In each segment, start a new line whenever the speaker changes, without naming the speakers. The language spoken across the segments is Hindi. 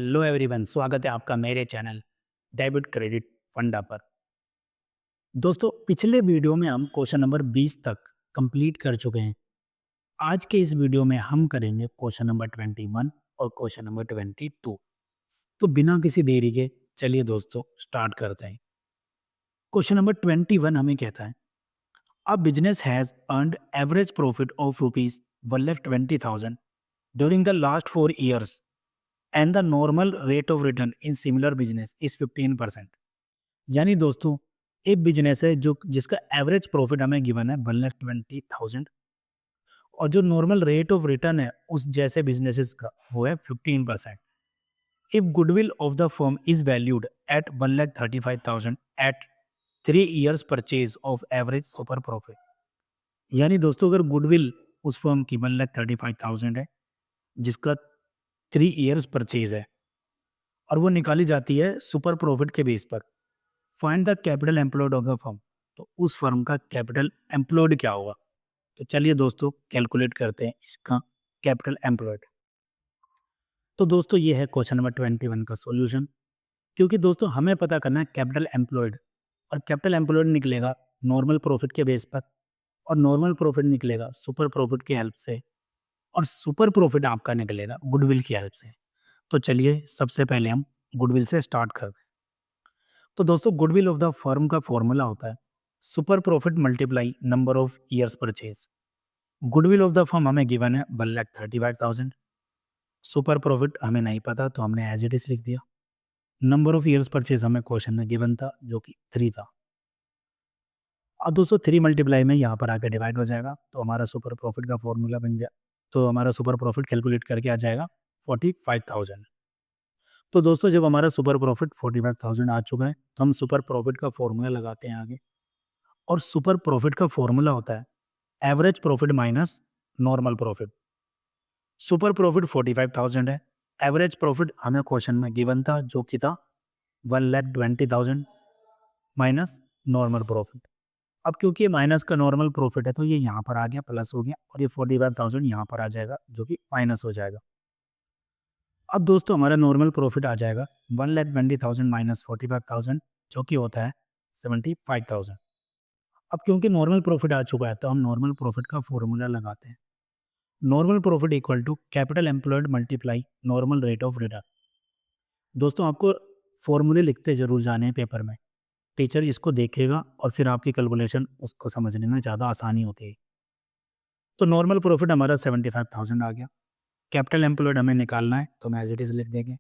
हेलो एवरीवन, स्वागत है आपका मेरे चैनल डेबिट क्रेडिट फंडा पर। दोस्तों, पिछले वीडियो में हम क्वेश्चन नंबर 20 तक कंप्लीट कर चुके हैं। आज के इस वीडियो में हम करेंगे क्वेश्चन नंबर 21 और क्वेश्चन नंबर 22। तो बिना किसी देरी के चलिए दोस्तों स्टार्ट करते हैं। क्वेश्चन नंबर 21 हमें कहता है, a business has earned average profit of rupees 1,20,000 during the last 4 years and the normal rate of return in similar business is 15%। यानी दोस्तों, एक बिजनेस है जो जिसका एवरेज प्रॉफिट हमें गिवन है 1,20,000 और जो नॉर्मल रेट ऑफ रिटर्न है उस जैसे बिजनेसेस का वो है 15%। If goodwill of the firm is valued at 1,35,000 at 3 years purchase of average super profit. यानी दोस्तों, अगर गुडविल उस फर्म की 1,35,000 है जिसका 3 years परचेज है और वो निकाली जाती है सुपर प्रॉफिट के बेस पर, find the capital employed of the firm. तो उस फर्म का कैपिटल एम्प्लॉयड क्या होगा? तो चलिए दोस्तों कैलकुलेट करते हैं इसका कैपिटल एम्प्लॉयड। तो दोस्तों ये है क्वेश्चन नंबर 21 का सॉल्यूशन। क्योंकि दोस्तों हमें पता करना है कैपिटल एम्प्लॉयड, और कैपिटल एम्प्लॉयड निकलेगा नॉर्मल प्रॉफिट के बेस पर, और नॉर्मल प्रॉफिट निकलेगा सुपर प्रॉफिट की हेल्प से, और सुपर प्रॉफिट आपका निकलेगा गुडविल की हेल्प से। तो चलिए सबसे पहले हम गुडविल से स्टार्ट करते हैं। तो दोस्तों गुडविल ऑफ द फर्म का फॉर्मूला होता है super profit multiply number of years purchase. Goodwill of the firm हमें गिवन है 1,35,000। सुपर प्रॉफिट हमें नहीं पता तो हमने एज इट इज लिख दिया। नंबर ऑफ ईयर्स परचेज हमें क्वेश्चन में गिवन था जो कि 3 था। अब दोस्तों 3 मल्टीप्लाई में यहाँ पर आके डिवाइड हो जाएगा तो हमारा सुपर प्रॉफिट का फॉर्मूला बन गया। तो हमारा सुपर प्रॉफिट कैलकुलेट करके आ जाएगा 45,000। तो दोस्तों जब हमारा सुपर प्रॉफिट 45,000 आ चुका है तो हम सुपर प्रॉफिट का फॉर्मूला लगाते हैं आगे। और सुपर प्रॉफिट का फॉर्मूला होता है average profit minus normal profit. Super profit 45,000 है, एवरेज प्रॉफिट हमें क्वेश्चन में गिवन था जो कि था 1,20,000 माइनस नॉर्मल प्रॉफिट। अब क्योंकि ये माइनस का नॉर्मल प्रॉफिट है तो ये यहाँ पर आ गया, प्लस हो गया, और ये 45,000 यहाँ पर आ जाएगा जो कि माइनस हो जाएगा। अब दोस्तों हमारा नॉर्मल प्रॉफिट आ जाएगा 1,20,000 माइनस 45,000 जो कि होता है 75,000। अब क्योंकि नॉर्मल प्रॉफिट आ चुका है तो हम नॉर्मल प्रॉफिट का फॉर्मूला लगाते हैं। Normal profit equal to capital employed multiply normal rate of return. दोस्तों आपको फॉर्मूले लिखते जरूर जाने हैं पेपर में, टीचर इसको देखेगा और फिर आपकी कैलकुलेशन उसको समझने में ज़्यादा आसानी होती है। तो नॉर्मल प्रॉफिट हमारा 75,000 आ गया। कैपिटल एम्प्लॉयड हमें निकालना है तो हम एज इट इज लिख देंगे।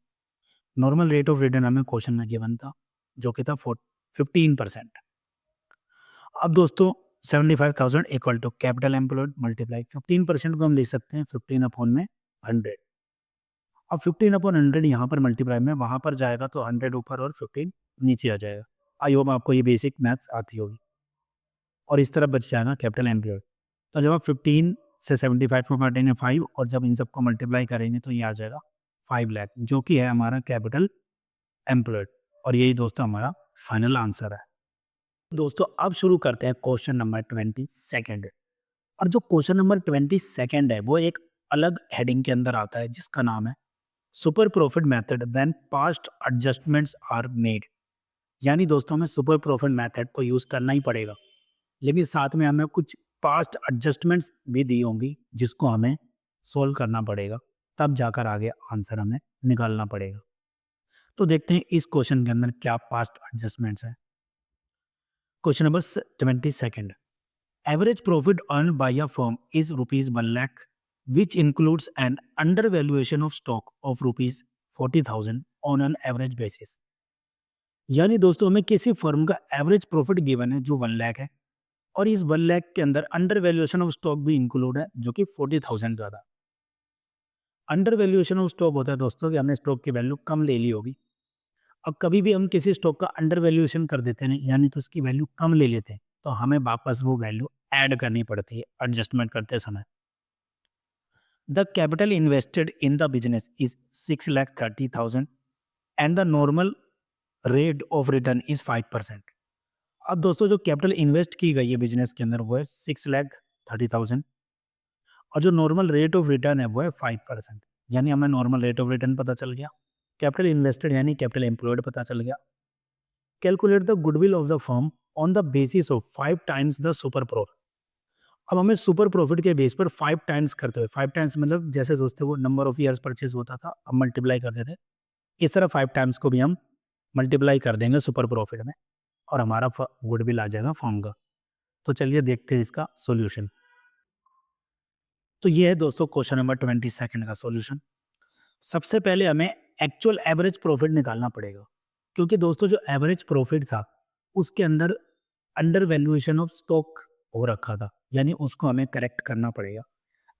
नॉर्मल रेट ऑफ रिटर्न हमें क्वेश्चन में गिवन था जो कि था 15%। अब दोस्तों 75,000 equal to capital employed multiply 15% को हम लिख सकते हैं 15 अपॉन में 100। अब 15 अपॉन 100 यहाँ पर मल्टीप्लाई में वहाँ पर जाएगा तो 100 ऊपर और 15 नीचे आ जाएगा। आई होप आपको ये बेसिक मैथ्स आती होगी। और इस तरह बच जाएगा कैपिटल एम्प्लॉयड। तो जब आप 15 से 75 को काटेंगे 5 और जब इन सबको मल्टीप्लाई करेंगे तो ये आ जाएगा 5 लाख जो कि है हमारा कैपिटल एम्प्लॉयड। और यही दोस्तों हमारा फाइनल आंसर है। दोस्तों अब शुरू करते हैं क्वेश्चन नंबर 22। और जो क्वेश्चन नंबर 22 है वो एक अलग हेडिंग के अंदर आता है जिसका नाम है super profit method when past adjustments are made. यानी दोस्तों हमें सुपर प्रॉफिट मेथड को यूज करना ही पड़ेगा, लेकिन साथ में हमें कुछ पास्ट एडजस्टमेंट्स भी दी होंगी जिसको हमें सोल्व करना पड़ेगा, तब जाकर आगे आंसर हमें निकालना पड़ेगा। तो देखते हैं इस क्वेश्चन के अंदर क्या पास्ट एडजस्टमेंट्स है। Question number 22। Average profit earned by a firm is rupees 1 lakh, which includes an undervaluation of stock of rupees 40,000 on an average basis। यानी दोस्तों हमें किसी फर्म का एवरेज प्रॉफिट गिवन है जो 1 लाख है, और इस 1 लाख के अंदर अंडर वैल्यूएशन ऑफ स्टॉक भी इंक्लूड है जो कि 40,000 ज्यादा। अंडर वैल्यूएशन ऑफ स्टॉक होता है दोस्तों कि हमने स्टॉक की वैल्यू कम ले ली होगी। अब कभी भी हम किसी स्टॉक का अंडर वैल्यूएशन कर देते हैं यानी तो उसकी वैल्यू कम ले लेते हैं तो हमें वापस वो वैल्यू ऐड करनी पड़ती है एडजस्टमेंट करते समय। The capital invested in the business is 6,30,000 and the normal rate of return is 5%। अब दोस्तों जो कैपिटल इन्वेस्ट की गई है बिजनेस के अंदर वो है 6,30,000 और जो नॉर्मल रेट ऑफ रिटर्न है वो है 5%। यानी हमें नॉर्मल रेट ऑफ रिटर्न पता चल गया कैपिटल इन्वेस्टेड यानी कैपिटल एम्प्लॉयड पता चल गया। Calculate the goodwill of the firm on the basis of 5 times the super profit. अब हमें सुपर प्रॉफिट के बेस पर 5 टाइम्स करते हुए, 5 टाइम्स मतलब जैसे दोस्तों वो नंबर ऑफ ईयर्स परचेज होता था, अब मल्टीप्लाई करते थे, इस तरह 5 टाइम्स को भी हम मल्टीप्लाई कर देंगे सुपर प्रॉफिट में और हमारा गुडविल आ जाएगा फर्म का। तो चलिए देखते हैं इसका सॉल्यूशन। तो ये है दोस्तों क्वेश्चन नंबर 22 का सॉल्यूशन। सबसे पहले हमें एक्चुअल एवरेज प्रॉफिट निकालना पड़ेगा, क्योंकि दोस्तों जो एवरेज प्रॉफिट था उसके अंदर अंडर वैल्यूएशन ऑफ स्टॉक हो रखा था, यानी उसको हमें करेक्ट करना पड़ेगा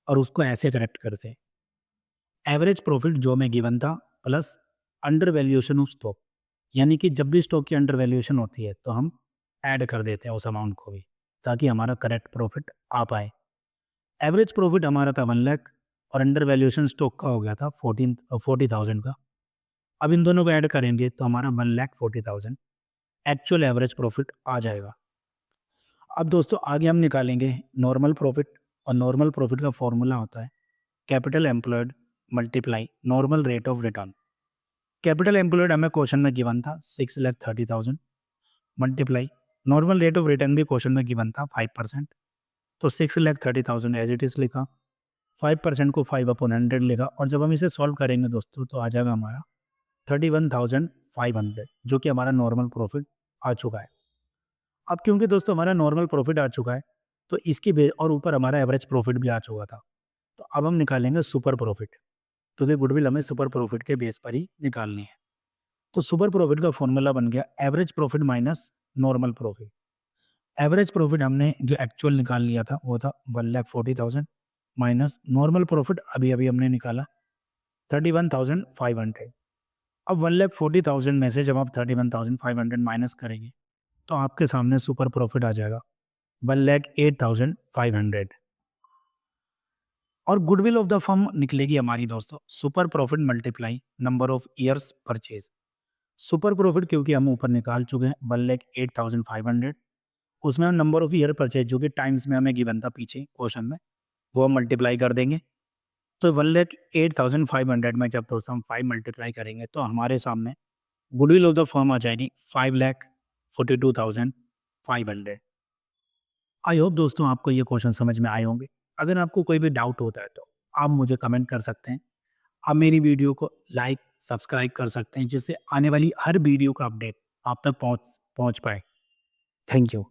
और उसको ऐसे करेक्ट करते हैं। एवरेज प्रॉफिट जो में गिवन था plus under valuation of stock, यानी कि जब भी स्टॉक की अंडर वैल्यूएशन होती है तो हम ऐड कर देते हैं उस अमाउंट को भी, ताकि हमारा करेक्ट प्रॉफिट आ पाए। एवरेज प्रॉफिट हमारा था 1 लाख और अंडर वैल्यूएशन स्टॉक का हो गया था 40,000 का। अब इन दोनों को ऐड करेंगे तो हमारा 1,40,000 एक्चुअल एवरेज प्रॉफिट आ जाएगा। अब दोस्तों आगे हम निकालेंगे नॉर्मल प्रॉफिट, और नॉर्मल प्रॉफिट का फॉर्मूला होता है capital employed multiply normal rate of return. Capital employed हमें क्वेश्चन में गिवन था 6,30,000 multiply normal rate of return भी क्वेश्चन में गिवन था 5%, तो 6,30,000 एज इट इज लिखा, 5% को 5/100 लिखा, और जब हम इसे सॉल्व करेंगे दोस्तों तो आ जाएगा हमारा 31,500, जो कि हमारा नॉर्मल प्रॉफिट आ चुका है। अब क्योंकि दोस्तों हमारा नॉर्मल प्रॉफिट आ चुका है तो इसकी बेस और ऊपर हमारा एवरेज प्रॉफिट भी आ चुका था, तो अब हम निकालेंगे सुपर प्रॉफिट, क्योंकि गुडविल हमें सुपर प्रॉफिट के बेस पर ही निकालनी है। तो सुपर प्रॉफिट का फॉर्मूला बन गया average profit minus normal profit. Average profit हमने जो एक्चुअल निकाल लिया था वो था 1,40,000 माइनस नॉर्मल प्रॉफिट अभी अभी हमने निकाला 31,500। अब 1,40,000 में से जब आप 31,500 माइनस करेंगे तो आपके सामने सुपर प्रॉफिट आ जाएगा 1,08,500, और गुडविल ऑफ द फर्म निकलेगी हमारी दोस्तों super profit multiply number of years purchase. Super profit क्योंकि हम ऊपर निकाल चुके हैं 1,08,500, उसमें हम नंबर ऑफ ईयर परचेज जो कि टाइम्स में हमें गिवन था पीछे क्वेश्चन में, वो हम मल्टीप्लाई कर देंगे। तो 1,08,500 में जब दोस्तों हम 5 मल्टीप्लाई करेंगे तो हमारे सामने गुडविल ऑफ द फर्म आ जाएगी 5,42,500। आई होप दोस्तों आपको ये क्वेश्चन समझ में आए होंगे। अगर आपको कोई भी डाउट होता है तो आप मुझे कमेंट कर सकते हैं। आप मेरी वीडियो को लाइक सब्सक्राइब कर सकते हैं, जिससे आने वाली हर वीडियो का अपडेट आप तक पहुंच पाए। Thank you.